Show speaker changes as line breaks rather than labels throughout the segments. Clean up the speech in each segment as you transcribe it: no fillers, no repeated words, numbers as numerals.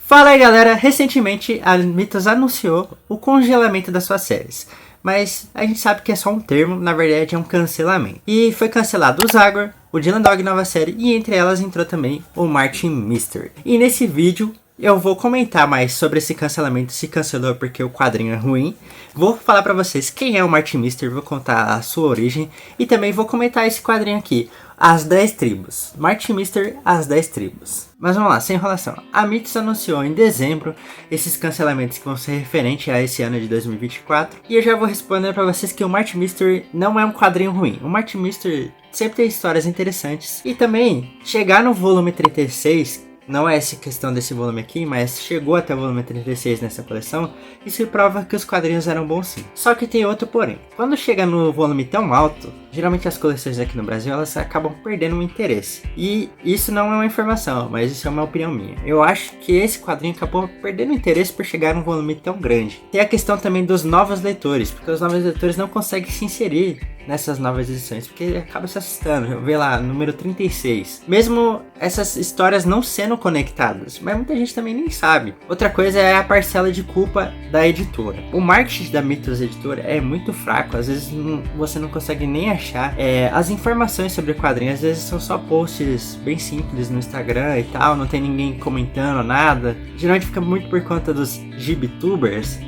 Fala aí galera, recentemente a Mythos anunciou o congelamento das suas séries, mas a gente sabe que é só um termo, na verdade é um cancelamento. E foi cancelado o Zagor, o Dylan Dog nova série e entre elas entrou também o Martin Mystery. E nesse vídeo eu vou comentar mais sobre esse cancelamento, se cancelou porque o quadrinho é ruim. Vou falar pra vocês quem é o Martin Mystery, vou contar a sua origem e também vou comentar esse quadrinho aqui, As 10 Tribos. Martin Mystery, As 10 Tribos. Mas vamos lá, sem enrolação. A Mythos anunciou em dezembro esses cancelamentos que vão ser referentes a esse ano de 2024. E eu já vou responder pra vocês que o Martin Mystery não é um quadrinho ruim. O Martin Mystery sempre tem histórias interessantes. E também, chegar no volume 36... não é essa questão desse volume aqui, mas chegou até o volume 36 nessa coleção, isso prova que os quadrinhos eram bons sim. Só que tem outro porém. Quando chega no volume tão alto, geralmente as coleções aqui no Brasil, elas acabam perdendo o interesse. E isso não é uma informação, mas isso é uma opinião minha. Eu acho que esse quadrinho acabou perdendo o interesse por chegar num volume tão grande. Tem a questão também dos novos leitores, porque os novos leitores não conseguem se inserir nessas novas edições, porque acaba se assustando. Vê lá, número 36. Mesmo essas histórias não sendo conectadas, mas muita gente também nem sabe. Outra coisa é a parcela de culpa da editora. O marketing da Mythos Editora é muito fraco, às vezes você não consegue nem achar as informações sobre o quadrinho, às vezes são só posts bem simples no Instagram e tal, não tem ninguém comentando nada. Geralmente fica muito por conta dos gibtubers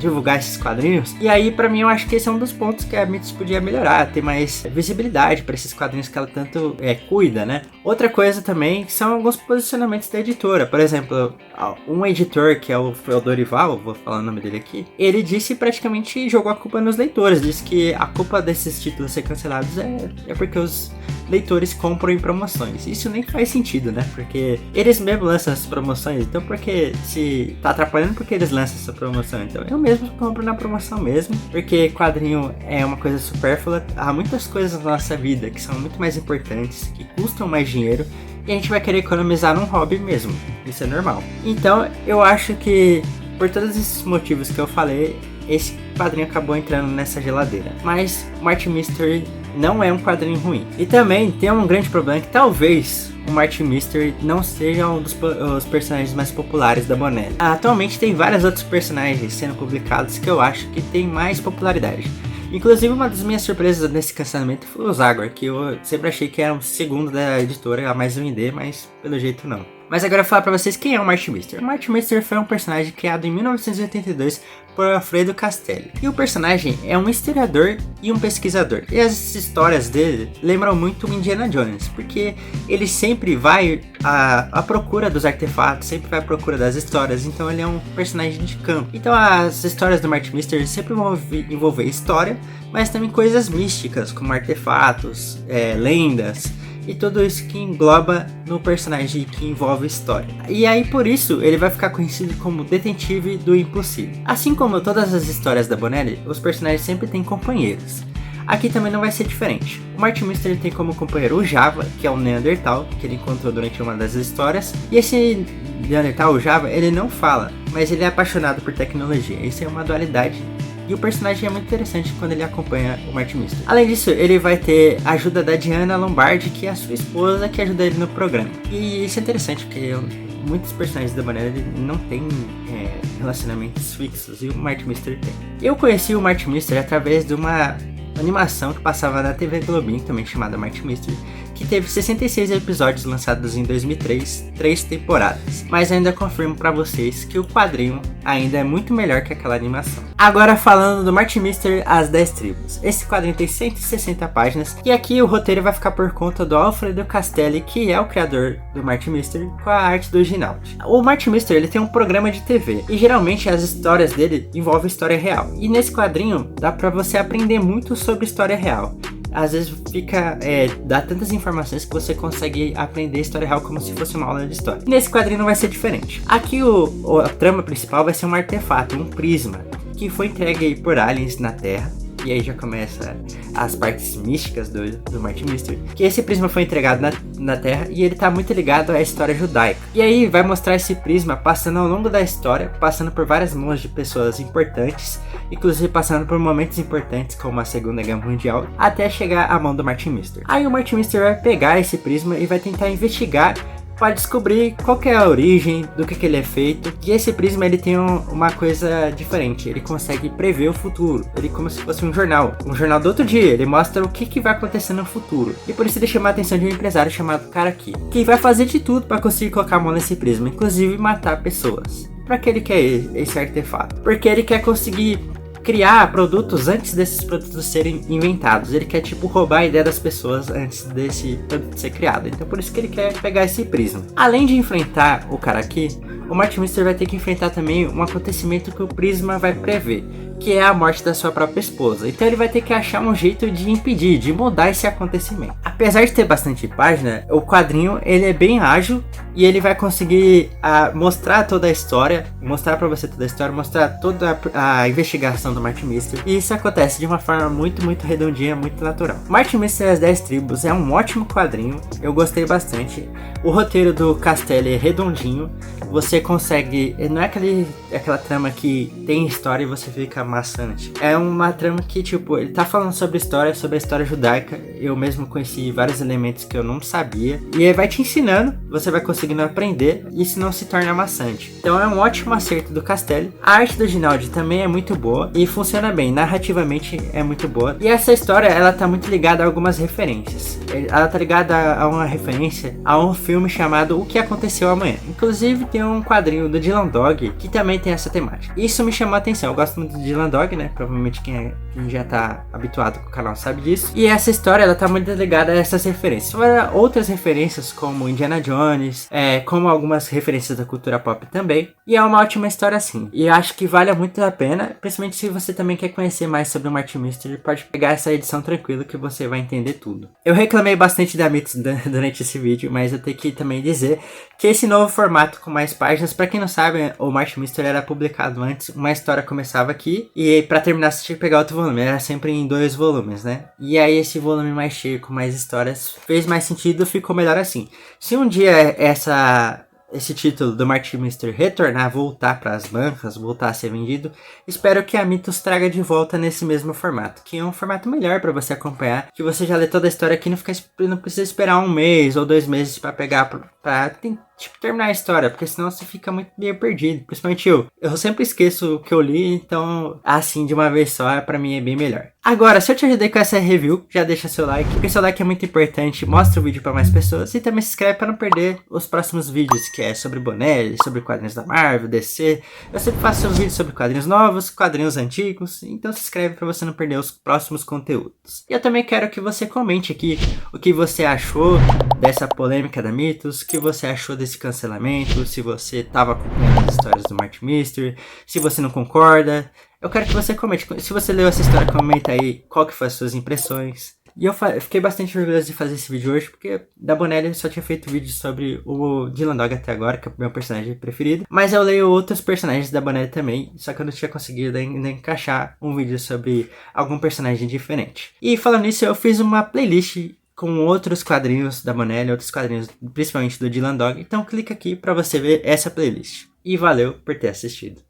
divulgar esses quadrinhos. E aí, pra mim, eu acho que esse é um dos pontos que a Mythos podia melhorar, ter mais visibilidade para esses quadrinhos que ela tanto cuida, né? Outra coisa também são alguns posicionamentos da editora. Por exemplo, um editor que foi o Dorival, vou falar o nome dele aqui, ele disse praticamente jogou a culpa nos leitores, disse que a culpa desses títulos ser cancelados é porque os leitores compram em promoções. Isso nem faz sentido, né? Porque eles mesmos lançam as promoções, então porque se tá atrapalhando porque eles lançam essa promoção, então eu mesmo compro na promoção mesmo, porque quadrinho é uma coisa supérflua. Há muitas coisas na nossa vida que são muito mais importantes, que custam mais dinheiro, e a gente vai querer economizar num hobby mesmo, isso é normal. Então eu acho que por todos esses motivos que eu falei, esse quadrinho acabou entrando nessa geladeira. Mas Martin Mystery não é um quadrinho ruim. E também tem um grande problema que talvez o Martin Mystery não seja um dos personagens mais populares da Bonelli. Atualmente tem vários outros personagens sendo publicados que eu acho que tem mais popularidade. Inclusive, uma das minhas surpresas nesse cancelamento foi o Zagor, que eu sempre achei que era o segundo da editora a mais vender, mas pelo jeito não. Mas agora eu vou falar pra vocês quem é o Martin Mystery. O Martin Mystery foi um personagem criado em 1982 por Alfredo Castelli. E o personagem é um historiador e um pesquisador. E as histórias dele lembram muito o Indiana Jones, porque ele sempre vai à procura dos artefatos, sempre vai à procura das histórias, então ele é um personagem de campo. Então as histórias do Martin Mystery sempre vão envolver história, mas também coisas místicas, como artefatos, lendas, e tudo isso que engloba no personagem que envolve história. E aí por isso ele vai ficar conhecido como detetive do impossível. Assim como todas as histórias da Bonelli, os personagens sempre têm companheiros. Aqui também não vai ser diferente. O Martin Mystery tem como companheiro o Java, que é um Neandertal, que ele encontrou durante uma das histórias. E esse Neandertal, o Java, ele não fala, mas ele é apaixonado por tecnologia. Isso é uma dualidade. E o personagem é muito interessante quando ele acompanha o Martin Mystery. Além disso, ele vai ter a ajuda da Diana Lombardi, que é a sua esposa, que ajuda ele no programa. E isso é interessante, porque muitos personagens da Bonelli não têm relacionamentos fixos, e o Martin Mystery tem. Eu conheci o Martin Mystery através de uma animação que passava na TV Globinho, também chamada Martin Mystery, que teve 66 episódios lançados em 2003, 3 temporadas. Mas ainda confirmo pra vocês que o quadrinho ainda é muito melhor que aquela animação. Agora falando do Martin Mystery, As 10 Tribos. Esse quadrinho tem 160 páginas e aqui o roteiro vai ficar por conta do Alfredo Castelli, que é o criador do Martin Mystery, com a arte do Ginaldi. O Martin Mystery ele tem um programa de TV e geralmente as histórias dele envolvem história real. E nesse quadrinho dá pra você aprender muito sobre história real. Às vezes dá tantas informações que você consegue aprender história real como se fosse uma aula de história. E nesse quadrinho não vai ser diferente. Aqui a trama principal vai ser um artefato, um prisma, que foi entregue por aliens na Terra. E aí já começa as partes místicas do Martin Mystery. Que esse prisma foi entregado na Terra e ele tá muito ligado à história judaica. E aí vai mostrar esse prisma passando ao longo da história, passando por várias mãos de pessoas importantes, inclusive passando por momentos importantes como a Segunda Guerra Mundial, até chegar à mão do Martin Mystery. Aí o Martin Mystery vai pegar esse prisma e vai tentar investigar pode descobrir qual que é a origem, do que ele é feito. E esse prisma ele tem uma coisa diferente, ele consegue prever o futuro, ele como se fosse um jornal do outro dia, ele mostra o que vai acontecer no futuro. E por isso ele chama a atenção de um empresário chamado Karaki, que vai fazer de tudo para conseguir colocar a mão nesse prisma, inclusive matar pessoas. Para que ele quer esse artefato? Porque ele quer conseguir criar produtos antes desses produtos serem inventados. Ele quer tipo roubar a ideia das pessoas antes desse produto ser criado. Então por isso que ele quer pegar esse prisma. Além de enfrentar o cara aqui, o Martin Mister vai ter que enfrentar também um acontecimento que o prisma vai prever, que é a morte da sua própria esposa. Então ele vai ter que achar um jeito de impedir, de mudar esse acontecimento. Apesar de ter bastante página, o quadrinho ele é bem ágil e ele vai conseguir mostrar toda a história, mostrar pra você toda a história, mostrar toda a investigação do Martin Mister. E isso acontece de uma forma muito redondinha, muito natural. Martin Mister e as 10 Tribos é um ótimo quadrinho, eu gostei bastante. O roteiro do Castelli é redondinho, você consegue, não é aquela trama que tem história e você fica maçante. É uma trama que, tipo, ele tá falando sobre a história judaica. Eu mesmo conheci vários elementos que eu não sabia. E ele vai te ensinando, você vai conseguindo aprender e isso não se torna maçante. Então é um ótimo acerto do Castelli. A arte do Ginaldi também é muito boa e funciona bem, narrativamente é muito boa. E essa história, ela tá muito ligada a algumas referências. Ela tá ligada a uma referência a um filme chamado O Que Aconteceu Amanhã. Inclusive tem um quadrinho do Dylan Dog que também tem essa temática. Isso me chamou a atenção, eu gosto muito do Dylan Dog, né? Provavelmente quem já tá habituado com o canal sabe disso. E essa história, ela tá muito ligada a essas referências. Fora outras referências como Indiana Jones, como algumas referências da cultura pop também. E é uma ótima história assim. E eu acho que vale muito a pena, principalmente se você também quer conhecer mais sobre o Martin Mister, pode pegar essa edição tranquilo que você vai entender tudo. Eu reclamei bastante da Mitos durante esse vídeo, mas eu tenho que também dizer que esse novo formato com mais páginas, pra quem não sabe, o Martin Mister era publicado antes, uma história começava aqui e pra terminar você tinha que pegar outro volume, era sempre em 2 volumes, né? E aí esse volume mais cheio, com mais histórias, fez mais sentido, ficou melhor assim. Se um dia esse título do Martin Mister retornar, voltar para as bancas, voltar a ser vendido, espero que a Mitos traga de volta nesse mesmo formato, que é um formato melhor para você acompanhar, que você já lê toda a história aqui, não precisa esperar 1 mês ou 2 meses para pegar, para terminar a história, porque senão você fica muito meio perdido, principalmente eu. Eu sempre esqueço o que eu li, então assim de uma vez só, pra mim é bem melhor. Agora, se eu te ajudei com essa review, já deixa seu like, porque seu like é muito importante, mostra o vídeo pra mais pessoas e também se inscreve pra não perder os próximos vídeos, que é sobre Bonelli, sobre quadrinhos da Marvel, DC. Eu sempre faço vídeos sobre quadrinhos novos, quadrinhos antigos, então se inscreve pra você não perder os próximos conteúdos. E eu também quero que você comente aqui o que você achou dessa polêmica da Mitos, o que você achou desse cancelamento, se você estava acompanhando as histórias do Martin Mister, se você não concorda. Eu quero que você comente. Se você leu essa história, comenta aí qual que foram as suas impressões. E eu fiquei bastante orgulhoso de fazer esse vídeo hoje, porque da Bonelli eu só tinha feito vídeo sobre o Dylan Dog até agora, que é o meu personagem preferido. Mas eu leio outros personagens da Bonelli também, só que eu não tinha conseguido ainda encaixar um vídeo sobre algum personagem diferente. E falando nisso, eu fiz uma playlist com outros quadrinhos da Bonelli, outros quadrinhos principalmente do Dylan Dog. Então clica aqui para você ver essa playlist. E valeu por ter assistido.